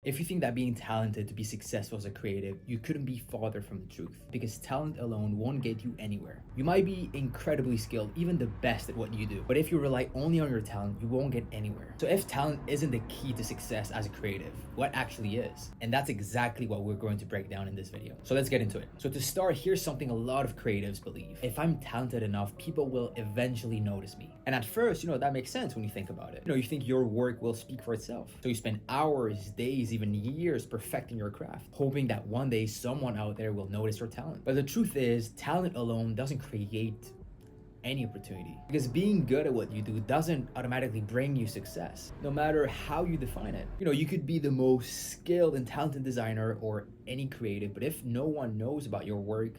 If you think that being talented to be successful as a creative, you couldn't be farther from the truth, because talent alone won't get you anywhere. You might be incredibly skilled, even the best at what you do, but if you rely only on your talent, you won't get anywhere. So if talent isn't the key to success as a creative, what actually is? And that's exactly what we're going to break down in this video. So let's get into it. So to start, here's something a lot of creatives believe. If I'm talented enough, people will eventually notice me. And at first, that makes sense when you think about it. You think your work will speak for itself. So you spend hours, days, even years perfecting your craft, hoping that one day someone out there will notice your talent. But the truth is, talent alone doesn't create any opportunity, because being good at what you do doesn't automatically bring you success, no matter how you define it. You could be the most skilled and talented designer or any creative, but if no one knows about your work,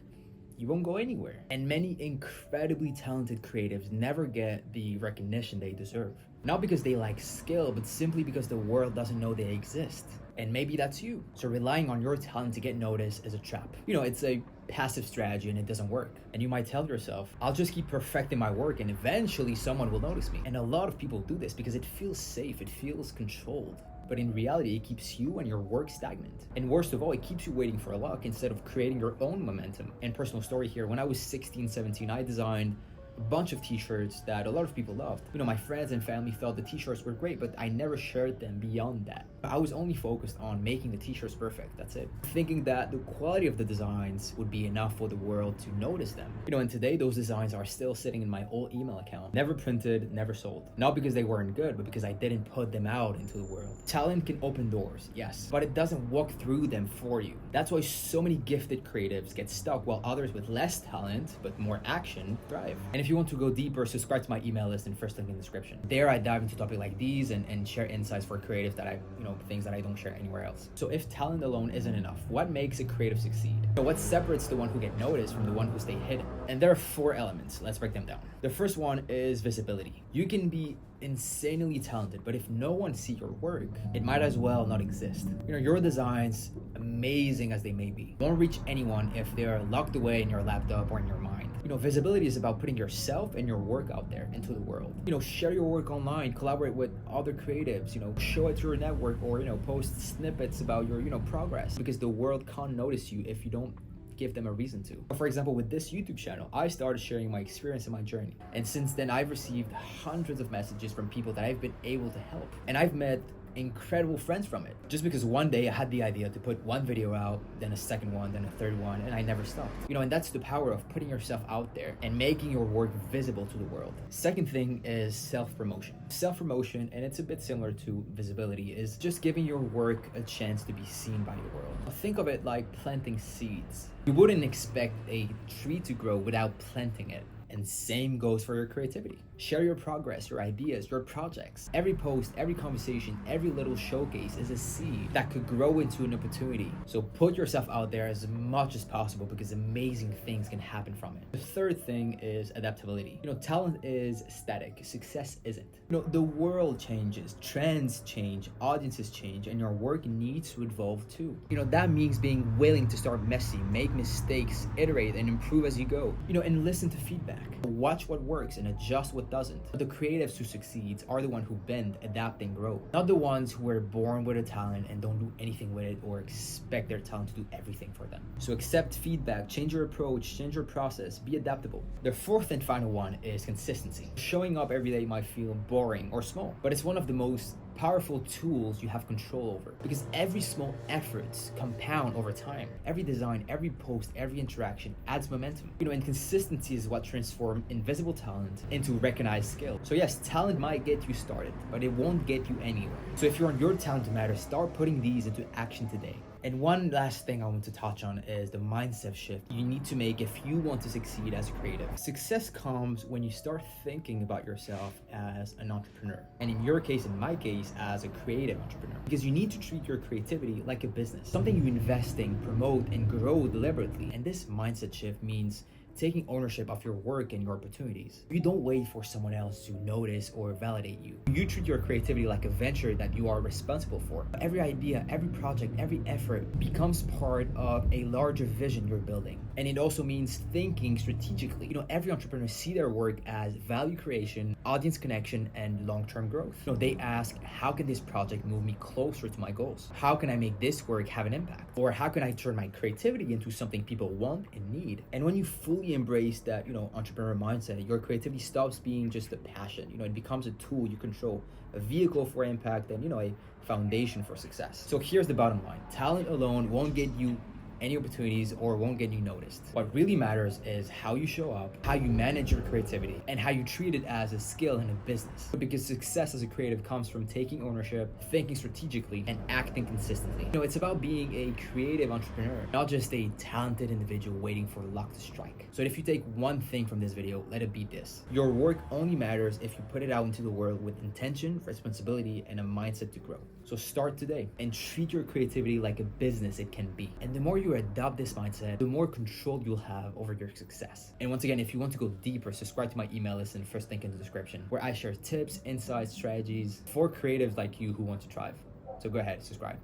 you won't go anywhere. And many incredibly talented creatives never get the recognition they deserve. Not because they lack skill, but simply because the world doesn't know they exist. And maybe that's you. So relying on your talent to get noticed is a trap. It's a passive strategy and it doesn't work. And you might tell yourself, I'll just keep perfecting my work and eventually someone will notice me. And a lot of people do this because it feels safe, it feels controlled. But in reality, it keeps you and your work stagnant. And worst of all, it keeps you waiting for luck instead of creating your own momentum. And personal story here, when I was 16, 17, I designed a bunch of t-shirts that a lot of people loved. My friends and family thought the t-shirts were great, but I never shared them beyond that. I was only focused on making the t-shirts perfect, that's it. Thinking that the quality of the designs would be enough for the world to notice them. And today those designs are still sitting in my old email account. Never printed, never sold. Not because they weren't good, but because I didn't put them out into the world. Talent can open doors, yes, but it doesn't walk through them for you. That's why so many gifted creatives get stuck, while others with less talent, but more action, thrive. And if you want to go deeper, subscribe to my email list and first link in the description. There I dive into topics like these and share insights for creatives that things that I don't share anywhere else. So if talent alone isn't enough, what makes a creative succeed? So what separates the one who get noticed from the one who stay hidden? And there are 4 elements. Let's break them down. The first one is visibility. You can be insanely talented, but if no one sees your work, it might as well not exist. Your designs, amazing as they may be, won't reach anyone if they're locked away in your laptop or in your mind. Visibility is about putting yourself and your work out there into the world. Share your work online, collaborate with other creatives, show it to your network, or post snippets about your progress, because the world can't notice you if you don't give them a reason to. For example, with this YouTube channel, I started sharing my experience and my journey. And since then, I've received hundreds of messages from people that I've been able to help. And I've met incredible friends from it, just because one day I had the idea to put one video out, then a second one, then a third one, and I never stopped. And that's the power of putting yourself out there and making your work visible to the world. Second thing is self-promotion. Self-promotion, and it's a bit similar to visibility, is just giving your work a chance to be seen by the world. Think of it like planting seeds. You wouldn't expect a tree to grow without planting it. And same goes for your creativity. Share your progress, your ideas, your projects. Every post, every conversation, every little showcase is a seed that could grow into an opportunity. So put yourself out there as much as possible, because amazing things can happen from it. The third thing is adaptability. Talent is static, success isn't. The world changes, trends change, audiences change, and your work needs to evolve too. That means being willing to start messy, make mistakes, iterate, and improve as you go. And listen to feedback. Watch what works and adjust what doesn't. The creatives who succeed are the ones who bend, adapt, and grow. Not the ones who are born with a talent and don't do anything with it, or expect their talent to do everything for them. So accept feedback, change your approach, change your process, be adaptable. The fourth and final one is consistency. Showing up every day might feel boring or small, but it's one of the most powerful tools you have control over, because every small efforts compound over time. Every design, every post, every interaction adds momentum. And consistency is what transforms invisible talent into recognized skill. So yes, talent might get you started, but it won't get you anywhere. So if you're on your talent to matter, start putting these into action today. And one last thing I want to touch on is the mindset shift you need to make if you want to succeed as a creative. Success comes when you start thinking about yourself as an entrepreneur. And in your case, in my case, as a creative entrepreneur. Because you need to treat your creativity like a business, something you invest in, promote, and grow deliberately. And this mindset shift means taking ownership of your work and your opportunities. You don't wait for someone else to notice or validate you. You treat your creativity like a venture that you are responsible for. Every idea, every project, every effort becomes part of a larger vision you're building. And it also means thinking strategically. Every entrepreneur see their work as value creation, audience connection, and long-term growth. They ask, how can this project move me closer to my goals? How can I make this work have an impact? Or how can I turn my creativity into something people want and need? And when you fully embrace that, entrepreneur mindset, your creativity stops being just a passion. It becomes a tool you control, a vehicle for impact, and a foundation for success. So here's the bottom line. Talent alone won't get you any opportunities or won't get you noticed. What really matters is how you show up, how you manage your creativity, and how you treat it as a skill in a business. Because success as a creative comes from taking ownership, thinking strategically, and acting consistently. It's about being a creative entrepreneur, not just a talented individual waiting for luck to strike. So if you take one thing from this video, let it be this. Your work only matters if you put it out into the world with intention, responsibility, and a mindset to grow. So start today and treat your creativity like a business it can be. And the more you adopt this mindset, the more control you'll have over your success. And once again, if you want to go deeper, subscribe to my email list and first link in the description, where I share tips, insights, strategies for creatives like you who want to thrive. So go ahead, subscribe.